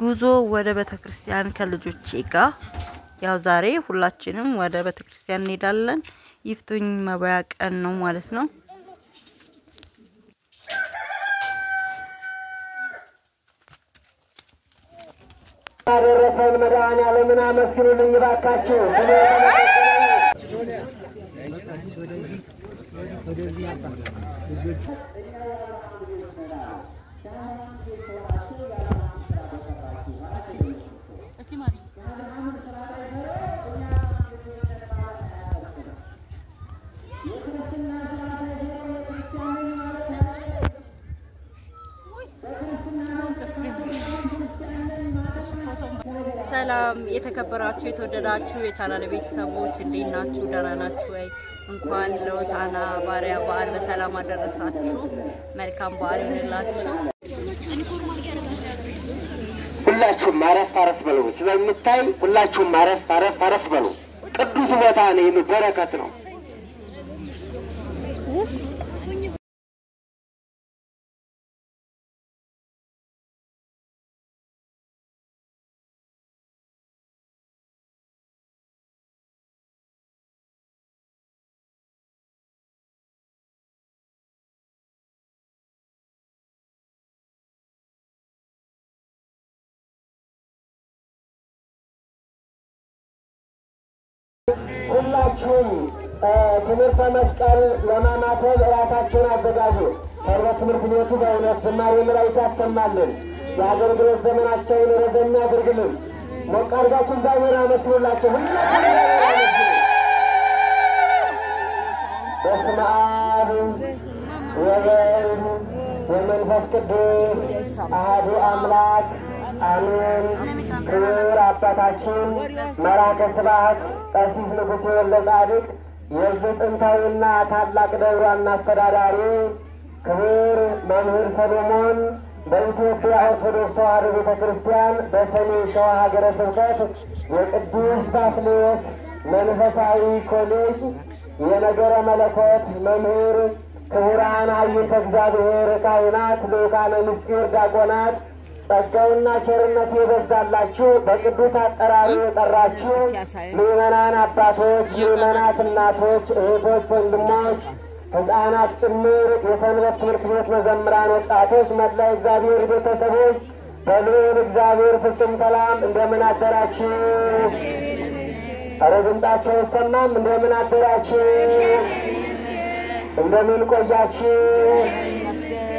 ጉዞ ወደ ቤተክርስቲያን ከልጆቼ ጋር ያው ዛሬ ሁላችንም ወደ ቤተክርስቲያን እንሄዳለን። ይፍቱኝ መባያ ቀን ነው ማለት ነው። አደረሰን መድኃኒዓለምን አመስግኑልኝ ባካችሁ። ወደዚህ አባ ልጆች ሰላም የተከበራችሁ የተወደዳችሁ የቻናል ቤተሰቦች እንዴት ናችሁ? ደህና ናችሁ ወይ? እንኳን ለሆሳዕና ባሪያ በዓል በሰላም አደረሳችሁ። መልካም በዓል ይሁንላችሁ። ሁላችሁም አረፍ በሉ። ስለምታይ ሁላችሁም አረፍ በሉ። ቅዱስ ቦታ ነው፣ ይሄ በረከት ነው። ሁላችሁም ትምህርተ መስቀል ለማማተብ ራሳችሁን አዘጋጁ። ሰንበት ትምህርት ቤቱ በእውነት ዝማሬ መላእክት ያሰማልን፣ የአገልግሎት ዘመናቸውን ረዘም ያድርግልን። ሞቅ አድርጋችሁ እግዚአብሔርን አመስግኑላቸው። በስመ አብ ወወልድ ወመንፈስ ቅዱስ አሐዱ አምላክ አሜን። ክቡር አባታችን መራከ ስብሐት ቀሲስ ንጉሥ ወልደ ጻድቅ የዚህ ጥንታዊና ታላቅ ደብር ዋና አስተዳዳሪ፣ ክቡር መምህር ሰሎሞን በኢትዮጵያ ኦርቶዶክስ ተዋሕዶ ቤተ ክርስቲያን በሰሜን ሸዋ ሀገረ ስብከት የቅዱስ ባስልዮስ መንፈሳዊ ኮሌጅ የነገረ መለኮት መምህር፣ ክቡራን ኃይንተ እግዚአብሔር ካህናት፣ ልኡካነ ምስጢር ዲያቆናት፣ ጸጋውና ቸርነቱ የበዛላችሁ በቅዱስ አጠራሩ የጠራችሁ ምዕመናን አባቶች፣ ምዕመናት እናቶች፣ እህቶች፣ ወንድሞች፣ ሕፃናት ጭምር የሰንበት ትምህርት ቤት መዘምራን፣ ወጣቶች፣ መላ እግዚአብሔር ቤተሰቦች በልዑል እግዚአብሔር ፍጹም ሰላም እንደምን አደራችሁ? ኧረ ድምጣቸው አይሰማም። እንደምን አደራችሁ? እንደምን ቆያችሁ?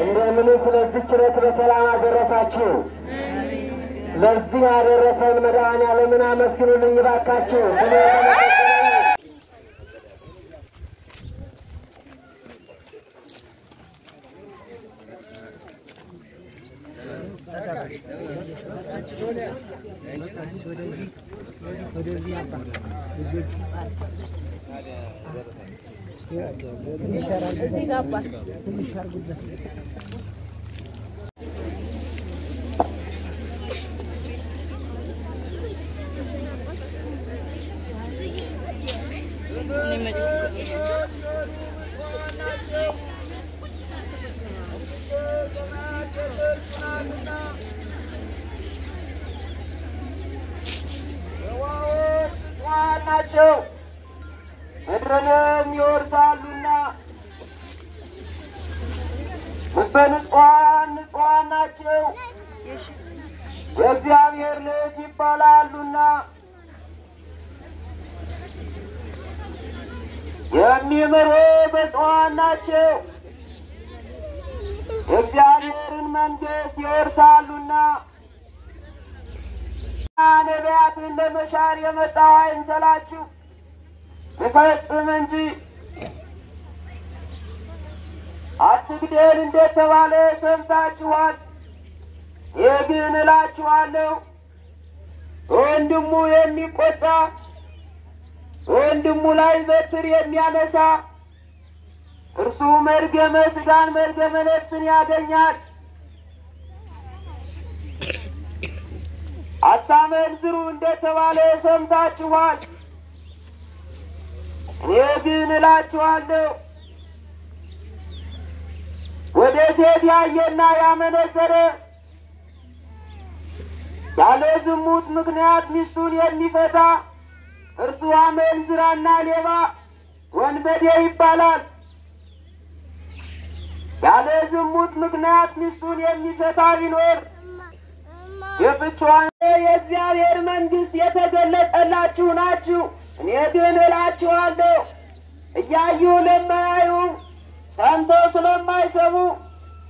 እንደምን ስለዚህ ችረት በሰላም አደረሳችሁ? ለዚህ አደረሰን መድኃኒዓለምን አመስግኑልኝ ባካችሁ። ወደዚህ አባ ልጆች ትንሽ አርጉበት። ናቸው ምድርንም ይወርሳሉና በንጹሐን ናቸው የእግዚአብሔር ልጅ ይባላሉና የሚምሩ ብፁዓን ናቸው የእግዚአብሔርን መንግሥት ይወርሳሉና። ነቢያትን ለመሻር የመጣው አይምሰላችሁ ልፈጽም እንጂ። አትግደል እንደተባለ ሰምታችኋል። ይህ ግን እላችኋለሁ ወንድሙ የሚቆጣ ወንድሙ ላይ በትር የሚያነሳ እርሱ መርገመ ሥጋን መርገመ ነፍስን ያገኛል። አታመንዝሩ እንደተባለ ሰምታችኋል። እኔ ግን እላችኋለሁ ወደ ሴት ያየና ያመነዘረ ያለ ዝሙት ምክንያት ሚስቱን የሚፈታ እርሱ አመንዝራና ሌባ ወንበዴ ይባላል። ያለ ዝሙት ምክንያት ሚስቱን የሚፈታ ቢኖር የፍችዋን የእግዚአብሔር መንግሥት የተገለጸላችሁ ናችሁ። እኔ ግን እላችኋለሁ እያዩ ለማያዩ ሰምተው ስለማይሰሙ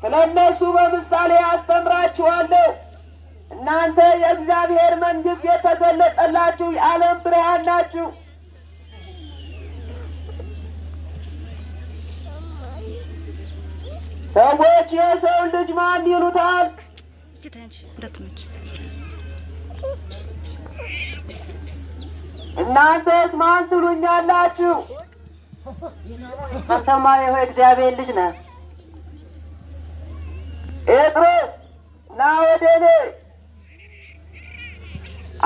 ስለነሱ በምሳሌ አስተምራችኋለሁ። እናንተ የእግዚአብሔር መንግሥት የተገለጸላችሁ የዓለም ብርሃን ናችሁ። ሰዎች የሰው ልጅ ማን ይሉታል? እናንተስ ማን ትሉኛላችሁ? አንተማ የእግዚአብሔር ልጅ ነህ። ጴጥሮስ ና ወደ እኔ፣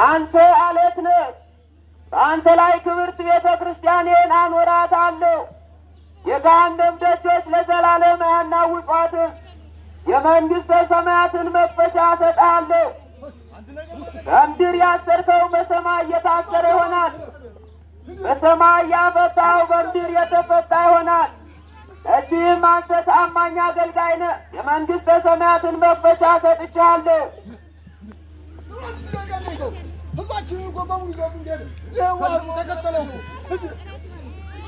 አንተ አለት ነህ፣ በአንተ ላይ ክብርት ቤተ ክርስቲያኔን አኖራታለሁ። የገሃነም ደጆች ለዘላለም አያናውጧትም። የመንግሥተ ሰማያትን መክፈቻ እሰጥሃለሁ። በምድር ያሰርከው በሰማይ የታሰረ ይሆናል፣ በሰማይ ያፈታኸው በምድር የተፈታ ይሆናል። ለዚህም አንተ ታማኝ አገልጋይ ነህ፣ የመንግሥተ ሰማያትን መክፈቻ ሰጥቼሃለሁ። ህዝባችንን እኮ በሙሉ ይዘው እንዴት ይሄው ተከተለው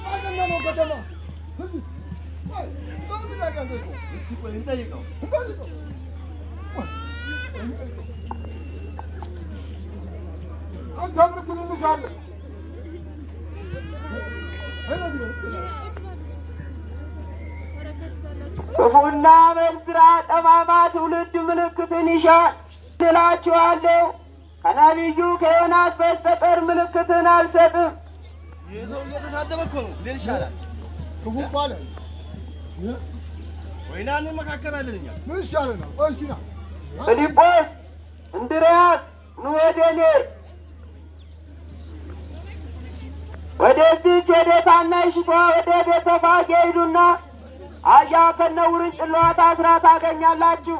አገና ነው ከተማ በምን ያጋንደው እሺ ቆይ እንጠይቀው አንተ ምን እንሻለ ክፉና አመንዝራ ጠማማ ትውልድ ምልክትን ይሻል እላችኋለሁ። ከነቢዩ ከዮናስ በስተቀር ምልክትን አልሰጥም። የሰው እየተሳደበ እኮ ነው። እንዴት ይሻላል? ክፉ ባለ ወይና እንመካከራለን እኛ። ምን ይሻለናል? እሺ ና ፊልጶስ፣ እንድርያስ ኑ ወደ እኔ። ወደዚህች ወደ ታናሽቷ ወደ ቤተፋጌ ሂዱና አህያ ከነውርንጭላዋ ታስራ ታገኛላችሁ።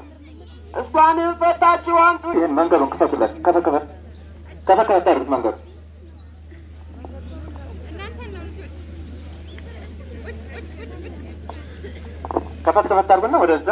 እሷንም ፈታችሁ አምጡ። ይህን መንገዱን ክፈቱለት። ከፈት አድርጉት መንገዱ። ከፈት አድርጉና ወደዛ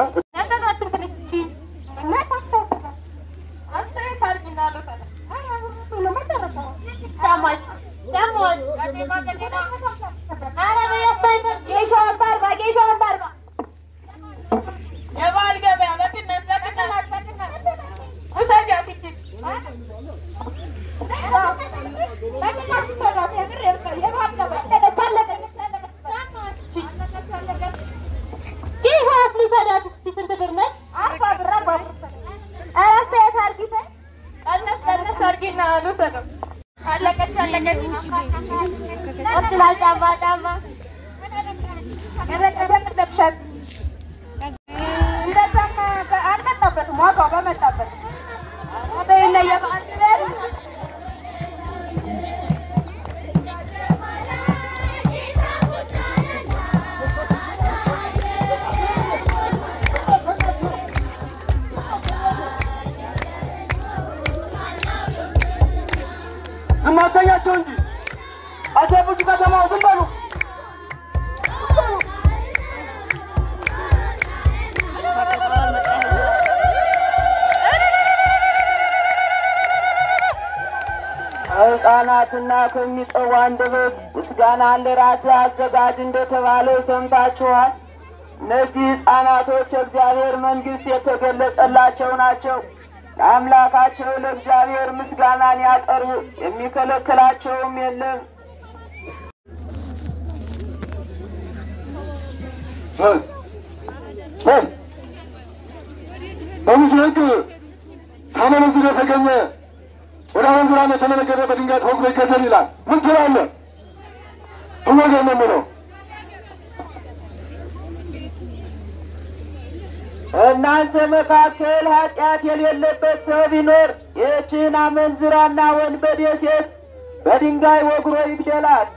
እናታያቸው እንጂ አጀቡት ከተማው ዝም በሉ። ሕፃናትና ከሚጠዋ አንደበት ምስጋናን ለራስህ አዘጋጅ እንደተባለው ሰምታችኋል። እነዚህ ሕፃናቶች የእግዚአብሔር መንግሥት የተገለጸላቸው ናቸው። ለአምላካቸው ለእግዚአብሔር ምስጋናን ያቀርቡ፣ የሚከለክላቸውም የለም። በምስራቅ ሳመነዝር የተገኘ ወደ አመንዝራም የተመለከተ በድንጋይ ተወግሮ ይገደል ይላል። ምን ትላለህ? ትወገር ነው የምለው። እናንተ መካከል ኃጢአት የሌለበት ሰው ቢኖር ይህችን አመንዝራና ወንበዴ ሴት በድንጋይ ወግሮ ይግደላት።